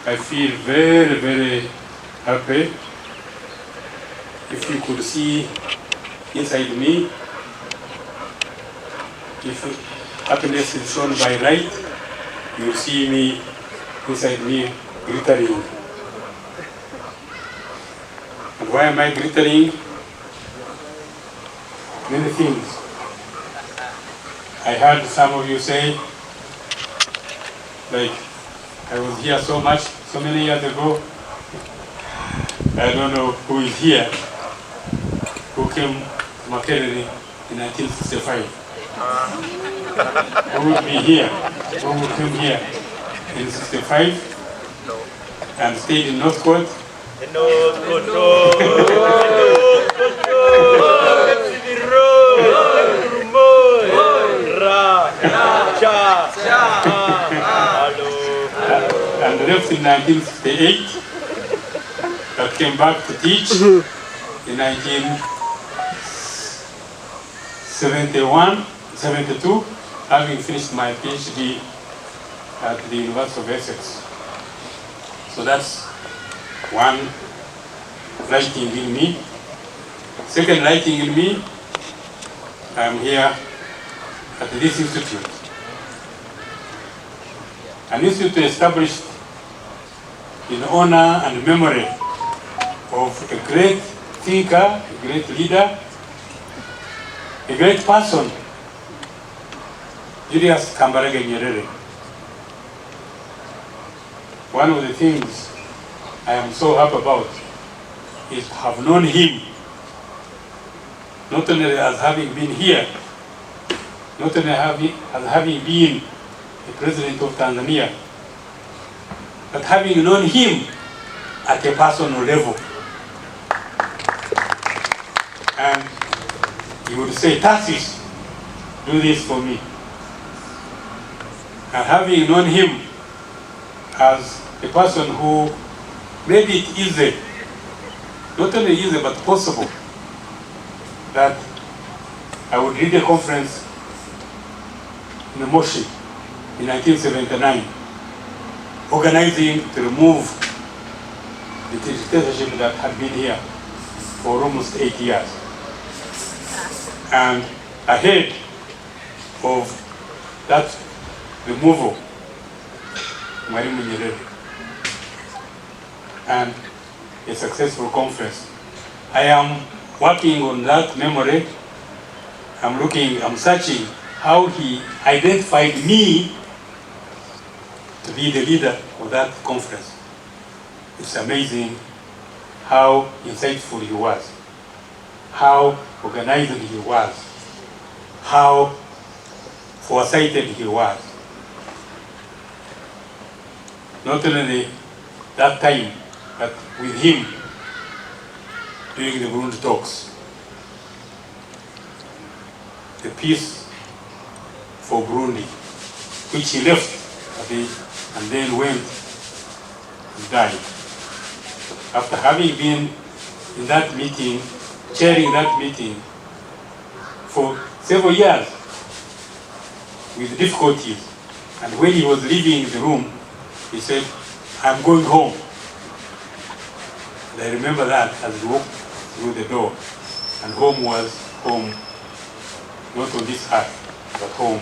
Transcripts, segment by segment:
I feel very, very happy. If you could see inside me, if happiness is shown by light, you will see me inside me glittering. And why am I glittering? Many things. I heard some of you say, like, I was here so many years ago. I don't know who is here, who came to Makerere in 1965. Who would be here? Who would come here in 65 and stayed in North Court? And left in 1968, but came back to teach in 1971, 72, having finished my PhD at the University of Essex. So that's one lighting in me. Second lighting in me, I'm here at this institute. An institute established in honor and memory of a great thinker, a great leader, a great person, Julius Kambarage Nyerere. One of the things I am so happy about is to have known him, not only as having been here, not only as having been the President of Tanzania, but having known him at a personal level. And he would say, Tarsis, do this for me. And having known him as a person who made it easy, not only easy but possible, that I would lead a conference in Moshi in 1979, organizing to remove the dictatorship that had been here for almost 8 years. And ahead of that removal, Mwalimu Nyerere, and a successful conference. I am working on that memory. I'm searching how he identified me to be the leader of that conference. It's amazing how insightful he was, how organizing he was, how foresighted he was. Not only that time, but with him during the Burundi talks. The peace for Burundi, which he left and then went and died. After having been in that meeting, chairing that meeting for several years with difficulties, and when he was leaving the room, he said, I'm going home. And I remember that as he walked through the door, and home was home, not on this earth, but home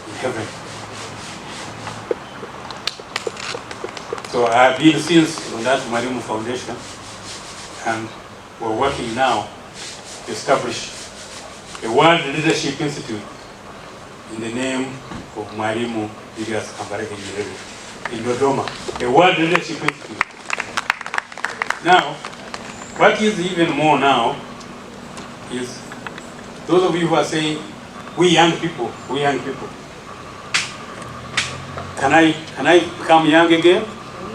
in heaven. So I have been since on that Mwalimu Foundation, and we're working now to establish a World Leadership Institute in the name of Mwalimu Julius Kambarage Nyerere in Dodoma, a World Leadership Institute. Now, what is even more now is those of you who are saying, we young people. Can I become young again?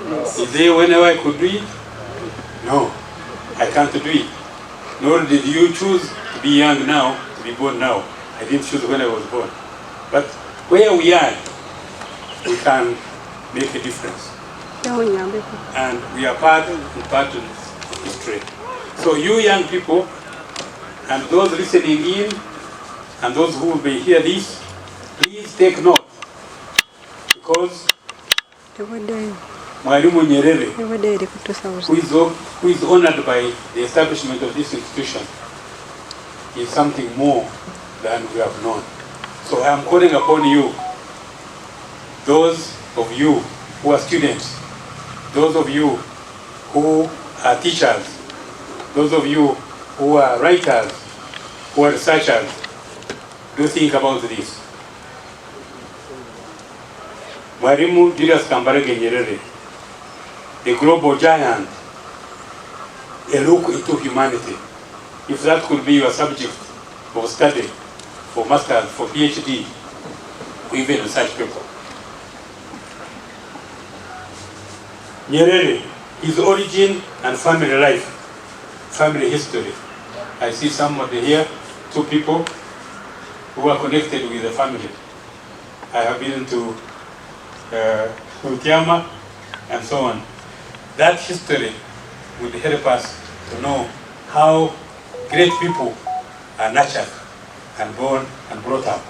Is there whenever I could do it? No, I can't do it. Nor did you choose to be young now, to be born now. I didn't choose when I was born. But where we are, we can make a difference. And we are part of history. So you young people, and those listening in, and those who will hear this, please take note. Because Mwalimu Nyerere, who is honored by the establishment of this institution, is something more than we have known. So I am calling upon you, those of you who are students, those of you who are teachers, those of you who are writers, who are researchers, do think about this. Mwalimu Julius Kambarage Nyerere, the global giant, a look into humanity. If that could be your subject of study, for master's, for PhD, or even research paper. Nyerere, his origin and family life, family history. I see somebody here, 2 people who are connected with the family. I have been to Utiama and so on. That history would help us to know how great people are nurtured and born and brought up.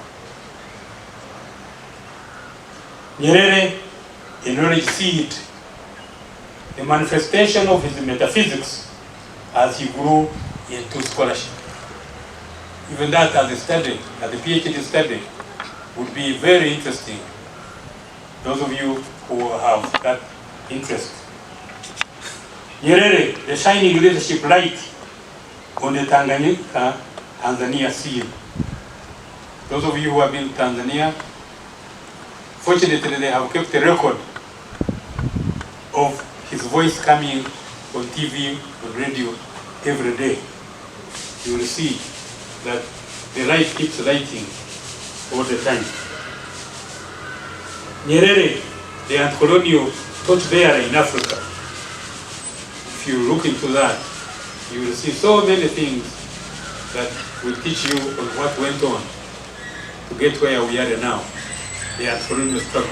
Nyerere, a knowledge seed, the manifestation of his metaphysics as he grew into scholarship. Even that as a study, as a PhD study, would be very interesting. Those of you who have that interest. Nyerere, the shining leadership light on the Tanzania scene. Those of you who have been to Tanzania, fortunately they have kept a record of his voice coming on TV, on radio every day. You will see that the light keeps lighting all the time. Nyerere, the anti-colonial torchbearer in Africa. If you look into that, you will see so many things that will teach you on what went on to get where we are now, the anti-colonial struggle.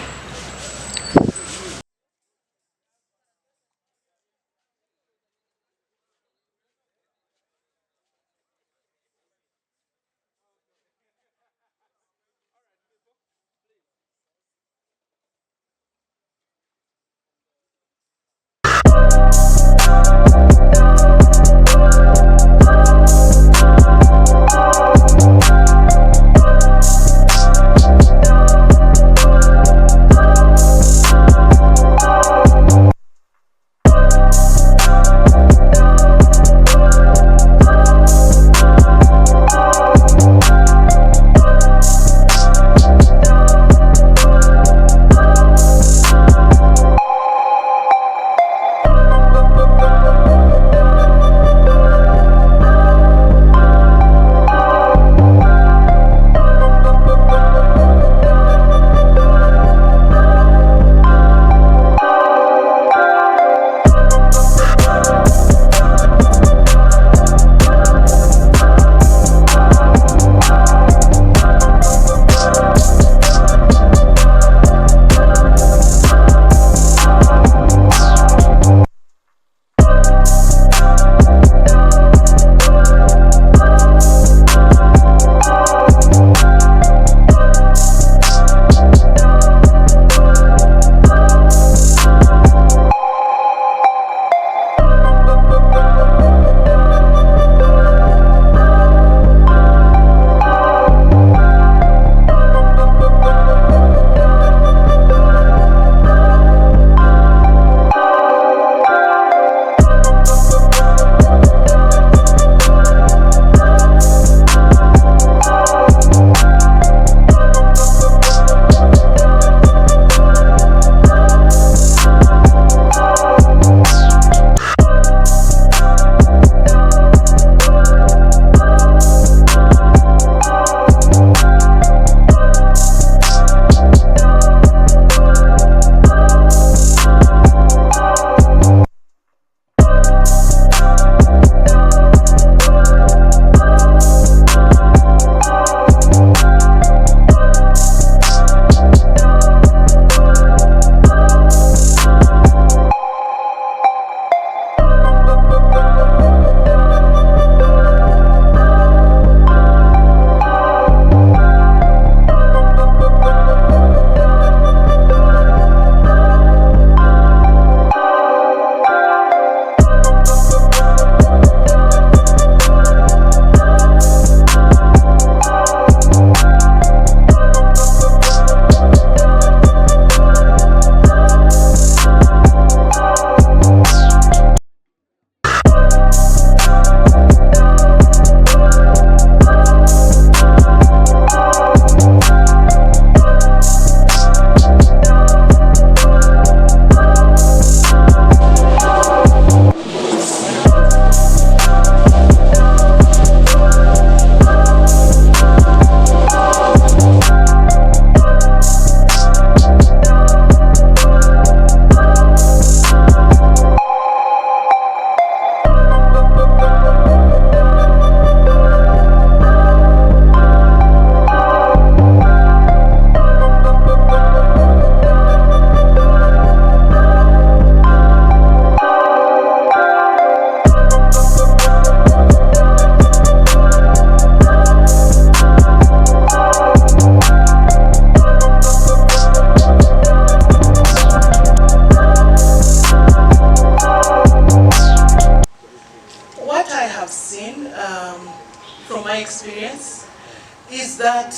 is that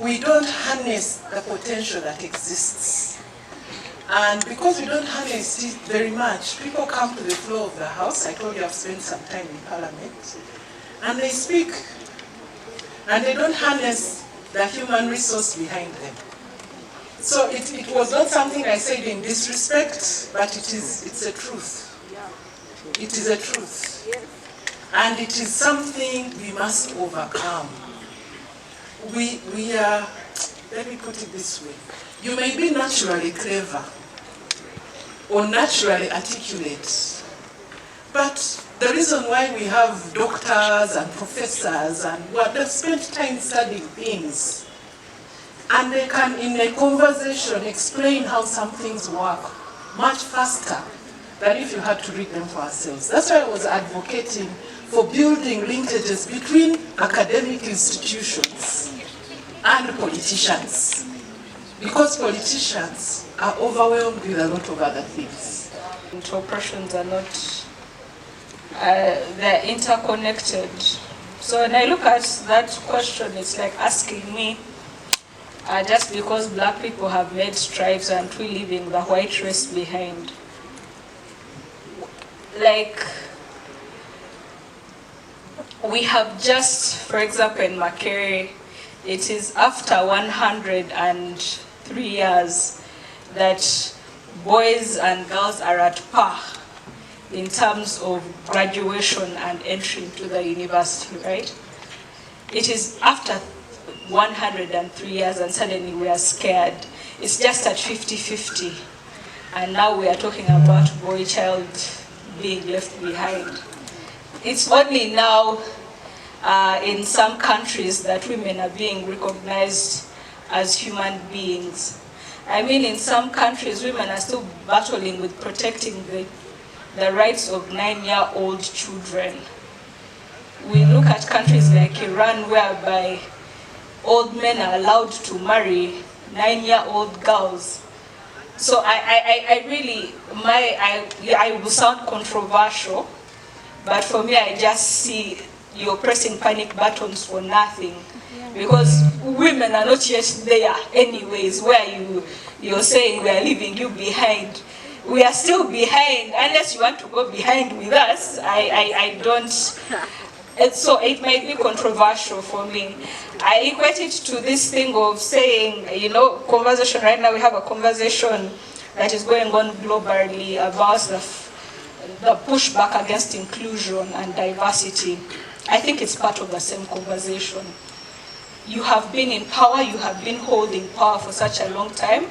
we don't harness the potential that exists. And because we don't harness it very much, people come to the floor of the House. I told you I've spent some time in Parliament. And they speak. And they don't harness the human resource behind them. So it was not something I said in disrespect, but it's a truth. It is a truth. And it is something we must overcome. We are, let me put it this way. You may be naturally clever or naturally articulate, but the reason why we have doctors and professors and they've spent time studying things, and they can, in a conversation, explain how some things work much faster than if you had to read them for ourselves. That's why I was advocating for building linkages between academic institutions and politicians. Because politicians are overwhelmed with a lot of other things. Operations are not, they're interconnected. So when I look at that question, it's like asking me, just because black people have made strides, aren't we leaving the white race behind? Like, we have just, for example, in Makerere, it is after 103 years that boys and girls are at par in terms of graduation and entry into the university, right? It is after 103 years and suddenly we are scared. It's just at 50-50. And now we are talking about boy child being left behind. It's only now in some countries that women are being recognized as human beings. I mean, in some countries, women are still battling with protecting the rights of 9-year-old children. We look at countries like Iran, whereby old men are allowed to marry 9-year-old girls. So I really, I will sound controversial, but for me, I just see you're pressing panic buttons for nothing. Because women are not yet there anyways, where you're saying we are leaving you behind. We are still behind, unless you want to go behind with us. I don't. So it might be controversial for me. I equate it to this thing of saying, you know, conversation. Right now we have a conversation that is going on globally about the pushback against inclusion and diversity. I think it's part of the same conversation. You have been in power, you have been holding power for such a long time,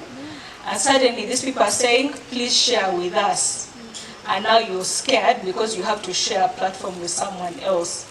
and suddenly these people are saying, please share with us. And now you're scared because you have to share a platform with someone else.